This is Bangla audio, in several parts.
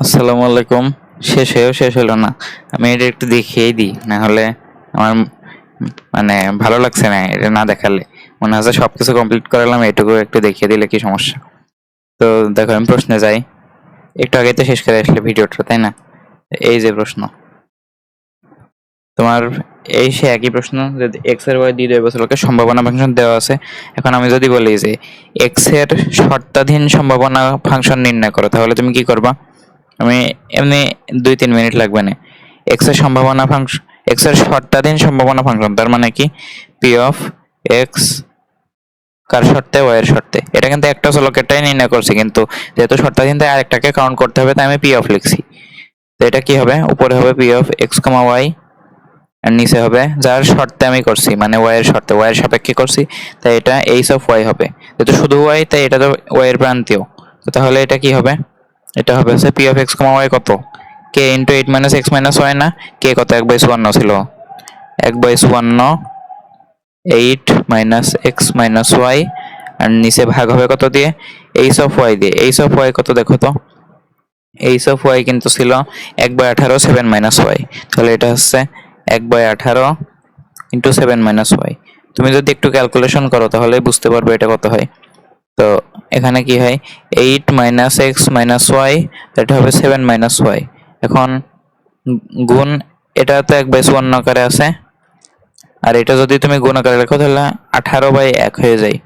আসসালামু আলাইকুম। শেষ হলো না। আমি এটা একটু দেখিয়েই দিই, না হলে আমার মানে ভালো লাগছে না এটা না দেখালে। মনে হচ্ছে সবকিছু কমপ্লিট করালাম, এটুকু একটু দেখিয়ে দিলে কি সমস্যা। তো দেখো, আমি প্রশ্নে যাই। একটু আগে তো শেষ করে আসলে ভিডিওটা, তাই না? এই যে প্রশ্ন তোমার, এই সে একই প্রশ্ন যে এক্স এর ওয়াই দুই বছরকে সম্ভাবনা ফাংশন দেওয়া আছে। এখন আমি যদি বলি যে এক্স এর শর্তাধীন সম্ভাবনা ফাংশন নির্ণয় করো, তাহলে তুমি কি করবা? আমি এমনি 2-3 মিনিট লাগবে না। এক্স এর সম্ভাবনা ফাংশন, এক্স এর শর্তাধীন সম্ভাবনা ফাংশন, তার মানে কি? পি অফ এক্স কার শর্তে? ওয়াই এর শর্তে। এটা কিন্তু একটা চলকেরটাই নির্ণয় করছি, কিন্তু যেহেতু শর্তাধীন তাই আরেকটাকে কাউন্ট করতে হবে, তাই আমি পি অফ লিখছি। তো এটা কি হবে? উপরে হবে P of X comma Y, আর নিচে হবে যার শর্তে আমি করছি, মানে ওয়াই এর শর্তে, ওয়াই এর সাপেক্ষে করছি, তাই এটা এইচ অফ ওয়াই হবে। যেহেতু শুধু ওয়াই, তাই এটা তো ওয়াই এর প্রান্তীয়। তো তাহলে এটা কি হবে? এটা হবে হচ্ছে P of X comma Y কত? কে ইন্টু 8 - x - y না? কে কত? 1/54 ছিল। 1/54 8 - x - y, আর নিচে ভাগ হবে কত দিয়ে? এইচ অফ ওয়াই দিয়ে। এইচ অফ ওয়াই কত দেখো তো? এইচ অফ ওয়াই কিন্তু ছিল 1/18 7 - y। তাহলে এটা হচ্ছে 1/18 ইন্টু 7 - y। তুমি যদি একটু ক্যালকুলেশন করো তাহলে বুঝতে পারবে এটা কত হয়। তো এখানে কি হয়? 8 - x - y, এটা হবে 7 - y। এখন গুণ, এটা তো 1/54 আকারে আছে, আর এটা যদি তুমি গুণ আকারে লেখো তাহলে 18/1 হয়ে যায়।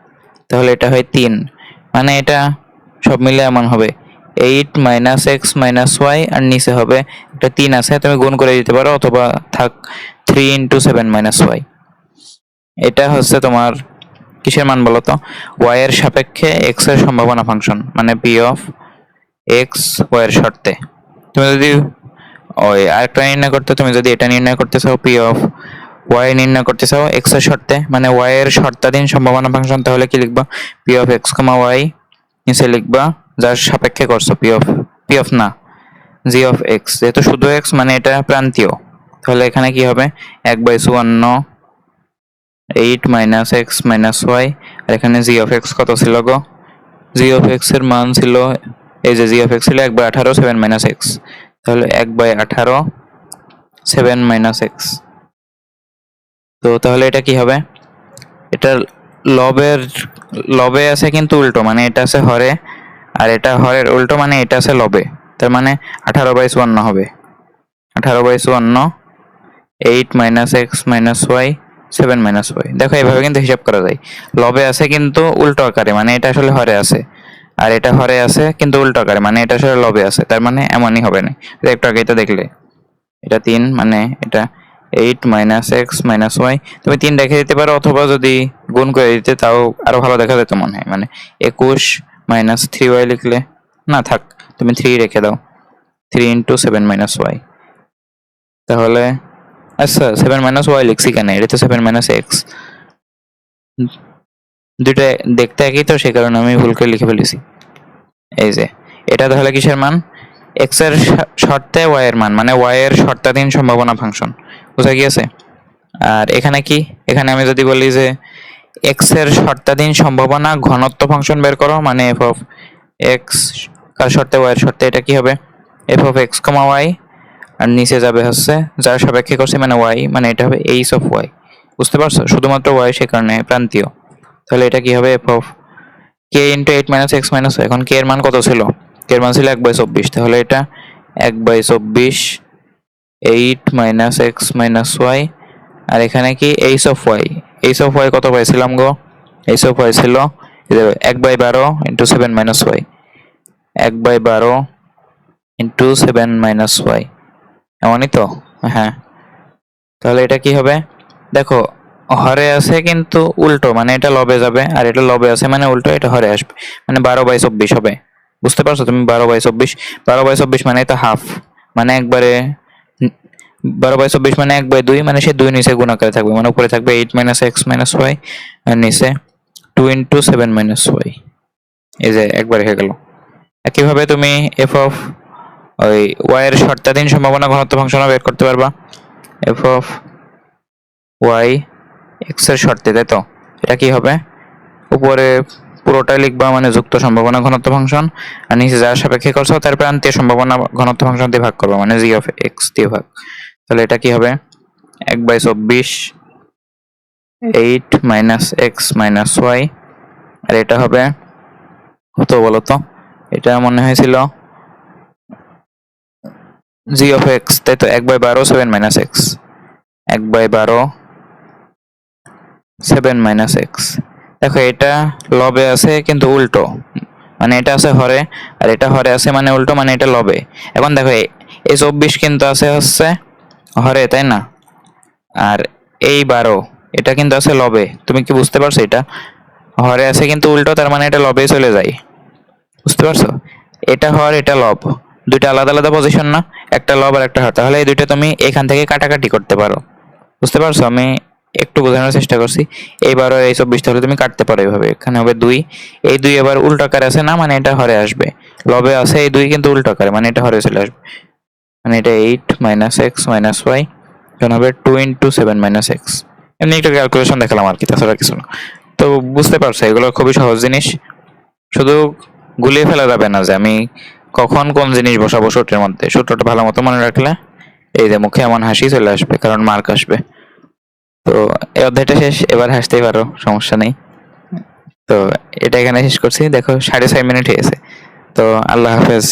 তাহলে এটা হয় 3, মানে এটা সব মিলে এমন হবে 8 - x - y, আর নিচে হবে একটা 3 আছে, তুমি গুণ করে দিতে পারো, অথবা থাক 3 ইন্টু 7 - y। এটা হচ্ছে তোমার কিসের মান বলো তো? ওয়াই এর সাপেক্ষে এক্স এর সম্ভাবনা ফাংশন, মানে পি অফ এক্স ওয়াই এর শর্তে। তুমি যদি ওই আরেকটা নির্ণয় করতে, তুমি যদি এটা নির্ণয় করতে চাও, পি অফ ওয়াই নির্ণয় করতে চাও এক্স এর শর্তে, মানে ওয়াই এর শর্তাধীন সম্ভাবনা ফাংশন, তাহলে কি লিখবা? P of X comma Y, নিচে লিখবা যার সাপেক্ষে করছো পি অফ না, জি অফ এক্স। যেহেতু শুধু এক্স, মানে এটা প্রান্তীয়, তাহলে এখানে কি হবে? 1/54 8 - x - y, আর এখানে জি অফ এক্স কত ছিল গো? জি অফ এক্স এর মান ছিল, এই যে জি অফ এক্স ছিল 1/18 7 - x, তাহলে 1/18 7 - x। তো তাহলে এটা কি হবে? এটা লবের লবে আছে কিন্তু উল্টো, মানে এটা আছে হরে, আর এটা হরের উল্টো, মানে এটা আছে লবে। তার মানে 18/54 হবে। 18/54 8 - x - y 7 - y। দেখো, এভাবে কিন্তু হিসাব করা যায়। লবে আছে কিন্তু উল্টো আকারে, মানে এটা আসলে হরে আছে, আর এটা হরে আছে কিন্তু উল্টো আকারে, মানে এটা আসলে লবে আছে। তার মানে এমনই হবে না। একটু আগে তো দেখলে এটা 3, মানে এটা 8 - x - y। তুমি 3 রেখে দিতে পারো, অথবা যদি গুণ করে দিতে তাও আরো ভালো দেখা যেত মনে হয়। মানে 21 - 3y লিখলে, না থাক, তুমি 3 রেখে দাও। 3 ইন্টু 7 - y। তাহলে আচ্ছা, 7 - y লিখছি কেন? এটা তো 7 - x। দুইটা দেখতে একই, তো সে কারণে আমি ভুল করে লিখে ফেলেছি। এই যে এটা তাহলে কিসের মান? এক্স এর শর্তে ওয়াই এর মান, মানে ওয়াই এর শর্তাধীন সম্ভাবনা ফাংশন। বুঝা গিয়েছে? আর এখানে কি? এখানে আমি যদি বলি যে এক্স এর শর্তাধীন সম্ভাবনা ঘনত্ব ফাংশন বের করো, মানে এফ অফ এক্স কার শর্তে? ওয়াই এর শর্তে। এটা কি হবে? F of X comma Y, আর নিচে যাবে হচ্ছে যার সাপেক্ষে করছি, মানে ওয়াই, মানে এটা হবে এইচ অফ ওয়াই। বুঝতে পারছো? শুধুমাত্র ওয়াই, সে কারণে প্রান্তীয়। তাহলে এটা কি হবে? F of K into 8 - x - y। এখন কে এর মান কত ছিল? কে এর মান ছিল 1/24, তাহলে এটা 1/24 8 - x - y, আর এখানে কি H of Y? H of Y কত পাইছিলাম গো? এইচ অফ ওয়াই ছিল 1/12 ইন্টু 7 - y। 1/12 ইন্টু 7 - y, এমনই তো? হ্যাঁ। তাহলে এটা কি হবে? দেখো, হরে আছে কিন্তু উল্টো, মানে এটা লবে যাবে, আর এটা লবে আছে মানে উল্টো, এটা হরে আসবে, মানে 12/24 হবে। বুঝতে পারছো তুমি? 12/24, 12/24 মানে এটা হাফ, মানে একবারে 12/24 মানে 1/2, মানে সে 2 নিচে গুণ আকারে থাকবে, মানে উপরে থাকবে 8 - x - y, আর নিচে 2 ইন্টু 7 - y। এই যে একবার হয়ে গেল। একইভাবে তুমি এফ অফ ওই ওয়াই এর শর্তাধীন সম্ভাবনা ঘনত্ব ফাংশনও বের করতে পারবা। এফ অফ ওয়াই এক্স এর শর্তে, তাই তো? এটা কি হবে? উপরে পুরোটাই লিখবা মানে যুক্ত সম্ভাবনা ঘনত্ব ফাংশন, আর নিচে যার সাপেক্ষে করছো তার প্রান্তীয় সম্ভাবনা ঘনত্ব ফাংশন দিয়ে ভাগ করবা মানে জি অফ এক্স দিয়ে ভাগ। তাহলে এটা কি হবে 1/24 8 মাইনাস এক্স মাইনাস ওয়াই, আর এটা হবে কত বলতো, এটা মনে হয়েছিল জি অফ এক্স, তাই তো 1/12 7 মাইনাস এক্স, 1/12 7 মাইনাস এক্স। দেখো এটা লবে আছে কিন্তু উল্টো, মানে এটা আছে হরে আর এটা হরে আছে মানে উল্টো, মানে এটা লবে। এখন দেখো এই 24 কিন্তু আছে হচ্ছে হরে, তাই না? আর এই 12 এটা কিন্তু আছে লবে, তুমি কি বুঝতে পারছো? এটা হরে আছে কিন্তু উল্টো, তার মানে এটা লবে চলে যায়, বুঝতে পারছো? এটা হর এটা লব, দুইটা আলাদা আলাদা পজিশন না, একটা লব আর একটা হর, তাহলে এই দুইটা তুমি এখান থেকে কাটাকাটি করতে পারো, বুঝতে পারছো? আমি একটু বোঝানোর চেষ্টা করছি। এইবার এই 24 তাহলে তুমি কাটতে পারো এইভাবে, এখানে হবে 2, এই 2 এবার উল্টো আকারে আছে না, মানে এটা হরে আসবে, লবে আছে এই 2 কিন্তু উল্টো আকারে মানে এটা হরে চলে আসবে, মানে এটা 8 মাইনাস এক্স মাইনাস ওয়াই, এখন হবে 2 ইন্টু 7 মাইনাস এক্স। এমনি একটা ক্যালকুলেশন দেখালাম আর কি, তাছাড়া কিছু না। তো বুঝতে পারছো এগুলো খুবই সহজ জিনিস, শুধু গুলিয়ে ফেলা যাবে না যে আমি কখন কোন জিনিস বসাবো সূত্রের মধ্যে। সূত্রটা ভালো মতো মনে রাখলে এই যে মুখে এমন হাসি চলে আসবে, কারণ মার্ক আসবে। তো এই অধ্যায়টা শেষ, এবার হাসতেই পারো, সমস্যা নেই। তো এটা এখানে শেষ করছি, দেখো 6:30 মিনিট হয়ে গেছে। তো আল্লাহ হাফেজ।